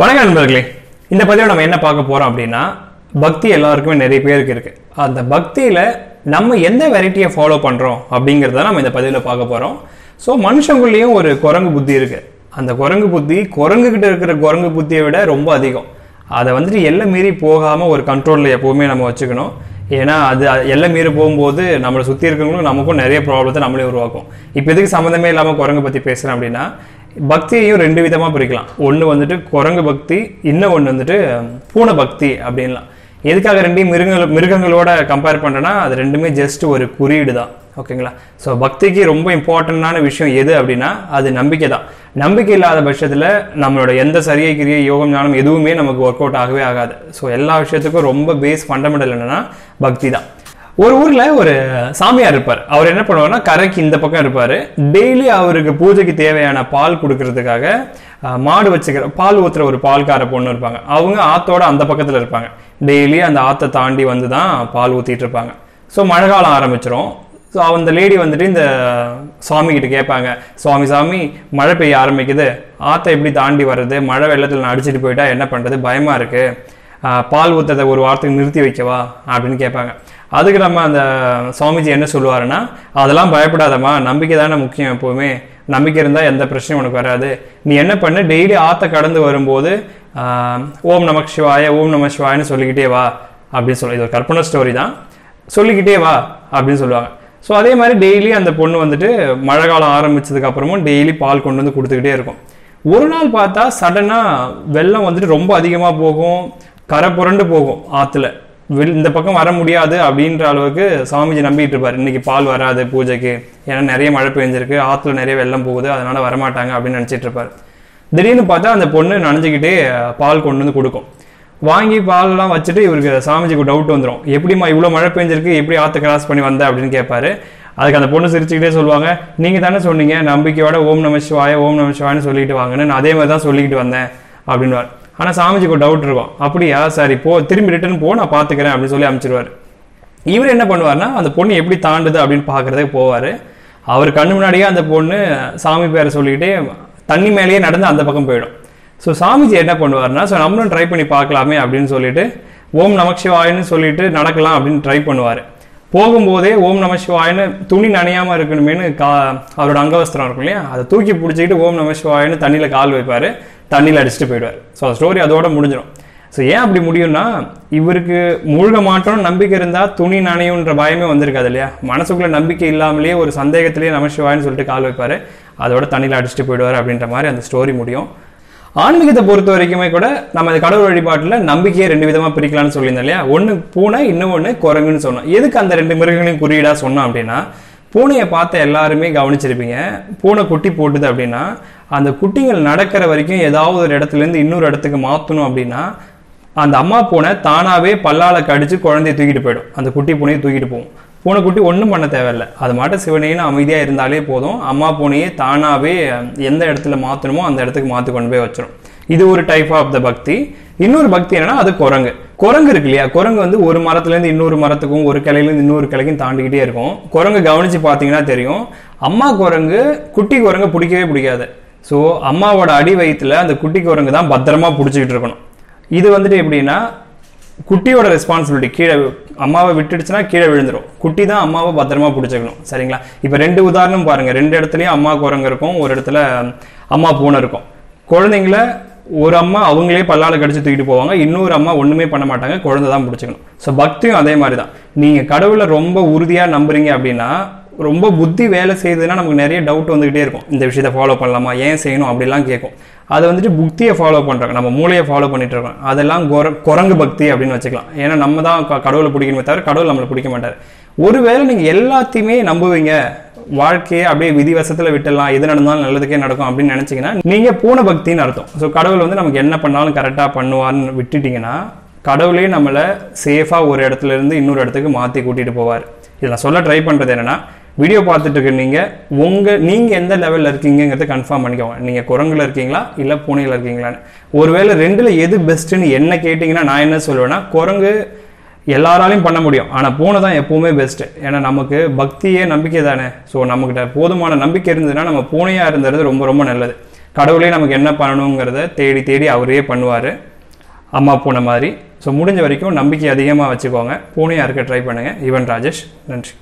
வணக்கம் நண்பர்களே, இந்த பதிவில் நம்ம என்ன பார்க்க போறோம் அப்படின்னா, பக்தி எல்லாருக்குமே நிறைய பேருக்கு இருக்கு. அந்த பக்தியில நம்ம எந்த வெரைட்டியை ஃபாலோ பண்றோம் அப்படிங்கிறத நம்ம இந்த பதிவில் பார்க்க போறோம். ஸோ மனுஷங்குள்ளேயும் ஒரு குரங்கு புத்தி இருக்கு. அந்த குரங்கு புத்தி குரங்கு கிட்ட இருக்கிற குரங்கு புத்தியை விட ரொம்ப அதிகம். அதை எல்லை மீறி போகாம ஒரு கண்ட்ரோல்ல எப்பவுமே நம்ம வச்சுக்கணும். ஏன்னா அது எல்லை மீறி போகும்போது நம்மளை சுற்றி இருக்கிறவங்களும் நமக்கும் நிறைய ப்ராப்ளத்தை நம்மளே உருவாக்கும். இப்போ எதுக்கு சம்மந்தமே இல்லாமல் குரங்கு பற்றி பேசுகிறேன் அப்படின்னா, பக்தியையும் ரெண்டு விதமாக பிரிக்கலாம். ஒன்று குரங்கு பக்தி, இன்னொன்று பூனை பக்தி அப்படின்லாம். எதுக்காக ரெண்டையும் மிருகங்களோட கம்பேர் பண்ணுறேன்னா, அது ரெண்டுமே ஜஸ்ட் ஒரு குறியீடு தான். ஓகேங்களா? ஸோ பக்திக்கு ரொம்ப இம்பார்ட்டண்டான விஷயம் எது அப்படின்னா, அது நம்பிக்கை தான். நம்பிக்கை இல்லாத பட்சத்தில் நம்மளோட எந்த சரியை கிரியை யோகம் ஞானம் எதுவுமே நமக்கு ஒர்க் அவுட் ஆகவே ஆகாது. ஸோ எல்லா விஷயத்துக்கும் ரொம்ப பேஸ் ஃபண்டமெண்டல் என்னன்னா பக்தி தான். ஒரு ஊர்ல ஒரு சாமியார் இருப்பார். அவர் என்ன பண்ணுவார்னா, கரைக்கு இந்த பக்கம் இருப்பாரு. டெய்லி அவருக்கு பூஜைக்கு தேவையான பால் கொடுக்கறதுக்காக மாடு வச்சுக்கிற பால் ஊத்துற ஒரு பால்கார பொண்ணு இருப்பாங்க. அவங்க ஆத்தோட அந்த பக்கத்துல இருப்பாங்க. டெய்லி அந்த ஆத்தை தாண்டி வந்து தான் பால் ஊத்திட்டு இருப்பாங்க. ஸோ மழை காலம் ஆரம்பிச்சிரும். ஸோ அந்த லேடி இந்த சுவாமி கிட்ட கேட்பாங்க, சுவாமி மழை பெய்ய ஆரம்பிக்குது, ஆத்தை எப்படி தாண்டி வர்றது, மழை வெள்ளத்தில் நான் அடிச்சுட்டு போயிட்டா என்ன பண்றது, பயமா இருக்கு, பால் ஊத்ததை ஒரு வாரத்துக்கு நிறுத்தி வைக்கவா அப்படின்னு கேட்பாங்க. அதுக்கு நம்ம அந்த சுவாமிஜி என்ன சொல்லுவாருன்னா, அதெல்லாம் பயப்படாதம்மா, நம்பிக்கை தானே முக்கியம். எப்பவுமே நம்பிக்கை இருந்தால் எந்த பிரச்சனையும் உனக்கு வராது. நீ என்ன பண்ணு, டெய்லி ஆற்ற கடந்து வரும்போது ஓம் நம சிவாய ஓம் நம சிவாயன்னு சொல்லிக்கிட்டே வா அப்படின்னு சொல்லி, இது ஒரு கற்பனை ஸ்டோரி தான், சொல்லிக்கிட்டே வா அப்படின்னு சொல்லுவாங்க. ஸோ அதே மாதிரி டெய்லி அந்த பொண்ணு மழை காலம் ஆரம்பிச்சதுக்கு அப்புறமும் டெய்லி பால் கொண்டு வந்து கொடுத்துக்கிட்டே இருக்கும். ஒரு நாள் பார்த்தா சடனா வெள்ளம் ரொம்ப அதிகமாக போகும், கரை புரண்டு போகும் ஆற்றுல. இந்த பக்கம் வர முடியாது அப்படின்ற அளவுக்கு சாமிஜி நம்பிட்டு இருப்பாரு, இன்னைக்கு பால் வராது பூஜைக்கு, ஏன்னா நிறைய மழை பெஞ்சிருக்கு, ஆற்றுல நிறைய வெள்ளம் போகுது, அதனால வரமாட்டாங்க அப்படின்னு நினைச்சிட்டு இருப்பாரு. திடீர்னு பார்த்தா அந்த பொண்ணு நனைஞ்சுக்கிட்டே பால் கொண்டு வந்து கொடுக்கும். வாங்கி பால்லாம் வச்சுட்டு இவருக்கு சாமிஜிக்கு டவுட் வந்துடும், எப்படிமா இவ்வளோ மழை பெஞ்சிருக்கு, எப்படி ஆற்று கிராஸ் பண்ணி வந்த அப்படின்னு கேட்பாரு. அதுக்கு அந்த பொண்ணு சிரிச்சுக்கிட்டே சொல்லுவாங்க, நீங்க தானே சொன்னீங்க நம்பிக்கையோட ஓம் நம சிவாய ஓம் நம சிவாயன்னு சொல்லிட்டு வாங்கன்னு, நான் அதே மாதிரி தான் சொல்லிக்கிட்டு வந்தேன் அப்படின்னு. ஆனால் சாமிஜிக்கு ஒரு டவுட் இருக்கும், அப்படியா சரி போ, திரும்பி ரிட்டர்ன் போ, நான் பார்த்துக்கிறேன் அப்படின்னு சொல்லி அனுப்பிச்சிருவாரு. இவர் என்ன பண்ணுவார்னா, அந்த பொண்ணு எப்படி தாண்டுது அப்படின்னு பார்க்கறதுக்கு போவார். அவர் கண்ணு முன்னாடியே அந்த பொண்ணு சாமி பேரை சொல்லிக்கிட்டே தண்ணி மேலேயே நடந்து அந்த பக்கம் போயிடும். ஸோ சாமிஜி என்ன பண்ணுவார்னா, ஸோ நம்மளும் ட்ரை பண்ணி பார்க்கலாமே அப்படின்னு சொல்லிட்டு ஓம் நம சிவாயன்னு சொல்லிட்டு நடக்கலாம் அப்படின்னு ட்ரை பண்ணுவார். போகும்போதே ஓம் நம சிவாயன்னு துணி நனையாமல் இருக்கணுமேனு அவரோட அங்கவஸ்திரம் இருக்கும் இல்லையா, அதை தூக்கி பிடிச்சிக்கிட்டு ஓம் நம சிவாயன்னு தண்ணியில் கால் வைப்பார், தண்ணியில் அடிச்சுட்டு போயிடுவார். ஸோ அந்த ஸ்டோரி அதோட முடிஞ்சிடும். ஸோ ஏன் அப்படி முடியும்னா, இவருக்கு மூழ்க மாட்டோம்னு நம்பிக்கை இருந்தால் துணி நனையுன்ற பயமே வந்திருக்காது இல்லையா. மனசுக்குள்ள நம்பிக்கை இல்லாமலேயே ஒரு சந்தேகத்திலேயே நம சிவாயன்னு சொல்லிட்டு கால் வைப்பார், அதோட தண்ணியில் அடிச்சுட்டு போயிடுவார் அப்படின்ற மாதிரி அந்த ஸ்டோரி முடியும். ஆன்மீகத்தை பொறுத்த வரைக்குமே கூட நம்ம இந்த கடவுள் வழிபாட்டில் நம்பிக்கையை ரெண்டு விதமாக பிரிக்கலாம்னு சொல்லியிருந்தோம் இல்லையா. ஒன்று பூனை, இன்னொன்று குரங்குன்னு சொன்னோம். எதுக்கு அந்த ரெண்டு மிருகங்களையும் குறியீடாக சொன்னோம் அப்படின்னா, பூனையை பார்த்த எல்லாருமே கவனிச்சிருப்பீங்க, பூனை குட்டி போட்டுது அப்படின்னா அந்த குட்டிகள் நடக்கிற வரைக்கும் ஏதாவது ஒரு இடத்துலேருந்து இன்னொரு இடத்துக்கு மாற்றணும் அப்படின்னா அந்த அம்மா பூனை தானாகவே பல்லால கடிச்சு குழந்தைய தூக்கிட்டு போயிடும், அந்த குட்டி பூனையை தூக்கிட்டு போகும். பூனைக்குட்டி ஒன்றும் பண்ண தேவையில்லை, அது மாட்ட சிவனையின்னு அமைதியாக இருந்தாலே போதும், அம்மா பூனையே தானாகவே எந்த இடத்துல மாற்றணுமோ அந்த இடத்துக்கு மாற்றி கொண்டு போய் வச்சிடும். இது ஒரு டைப் ஆஃப் த பக்தி. இன்னொரு பக்தி என்னன்னா, அது குரங்கு. குரங்கு இருக்கு இல்லையா, குரங்கு ஒரு மரத்துலேருந்து இன்னொரு மரத்துக்கும் ஒரு கிளையிலேருந்து இன்னொரு கிளைக்கும் தாண்டிக்கிட்டே இருக்கும். குரங்கு கவனிச்சு பார்த்தீங்கன்னா தெரியும், அம்மா குரங்கு குட்டி குரங்கு பிடிக்கவே பிடிக்காது. ஸோ அம்மாவோட அடி வயிற்றுல அந்த குட்டி குரங்கு தான் பத்திரமா பிடிச்சிக்கிட்டு இருக்கணும். இது எப்படின்னா, குட்டியோட ரெஸ்பான்சிபிலிட்டி, கீழே அம்மாவை விட்டுடுச்சுன்னா கீழே விழுந்துடும், குட்டி தான் அம்மாவை பத்திரமா பிடிச்சிக்கணும். சரிங்களா? இப்போ ரெண்டு உதாரணம் பாருங்க, ரெண்டு இடத்துலையும் அம்மா குரங்கு இருக்கும், ஒரு இடத்துல அம்மா பூனை இருக்கும். குழந்தைங்கள ஒரு அம்மா அவங்களே பல்லால கடிச்சு தூக்கிட்டு போவாங்க, இன்னொரு அம்மா ஒண்ணுமே பண்ண மாட்டாங்க, குழந்தை தான் பிடிச்சிக்கணும். ஸோ பக்தியும் அதே மாதிரி தான். நீங்க கடவுளை ரொம்ப உறுதியா நம்புறீங்க அப்படின்னா, ரொம்ப புத்தி வேலை செய்யுதுன்னா நமக்கு நிறைய டவுட் வந்துகிட்டே இருக்கும், இந்த விஷயத்த ஃபாலோ பண்ணலாமா, ஏன் செய்யணும் அப்படிலாம் கேட்கும். அது புத்தியை ஃபாலோ பண்றாங்க, நம்ம மூளையை ஃபாலோ பண்ணிட்டு இருக்கோம். அதெல்லாம் குரங்கு பக்தி அப்படின்னு வச்சுக்கலாம். ஏன்னா நம்ம தான் கடவுளை பிடிக்கணுமே தவிர கடவுள் நம்மளை பிடிக்க மாட்டார். ஒருவேளை நீங்க எல்லாத்தையுமே நம்புவீங்க, வாழ்க்கையை அப்படியே விதிவசத்துல விட்டுலாம், எது நடந்தாலும் நல்லதுக்கே நடக்கும் அப்படின்னு நினைச்சீங்கன்னா நீங்க பூனை பக்தின்னு அர்த்தம். ஸோ கடவுள் நமக்கு என்ன பண்ணாலும் கரெக்டா பண்ணுவார்னு விட்டுட்டீங்கன்னா, கடவுளே நம்மளை சேஃபா ஒரு இடத்துல இருந்து இன்னொரு இடத்துக்கு மாத்தி கூட்டிட்டு போவார். இதில் சொல்ல ட்ரை பண்றது என்னன்னா, வீடியோ பார்த்துட்டு இருக்க நீங்க எந்த லெவல்ல இருக்கீங்கிறத கன்ஃபார்ம் பண்ணிக்கோங்க. நீங்க குரங்குல இருக்கீங்களா இல்ல பூனையில இருக்கீங்களான்னு. ஒருவேளை ரெண்டுல எது பெஸ்ட்னு என்ன கேட்டீங்கன்னா நான் என்ன சொல்லுவேன்னா, குரங்கு எல்லாராலையும் பண்ண முடியும், ஆனா பூனை தான் எப்பவுமே பெஸ்ட். ஏன்னா நமக்கு பக்தியே நம்பிக்கை தானே. ஸோ நம்மகிட்ட போதுமான நம்பிக்கை இருந்ததுன்னா நம்ம பூனையா இருந்தது ரொம்ப ரொம்ப நல்லது. கடவுளே நமக்கு என்ன பண்ணணுங்கிறத தேடி தேடி அவரே பண்ணுவார், அம்மா பூனை மாதிரி. ஸோ முடிஞ்ச வரைக்கும் நம்பிக்கை அதிகமாக வச்சுக்கோங்க, பூனையாக இருக்க ட்ரை பண்ணுங்கள். ஈவன் ராஜேஷ், நன்றி.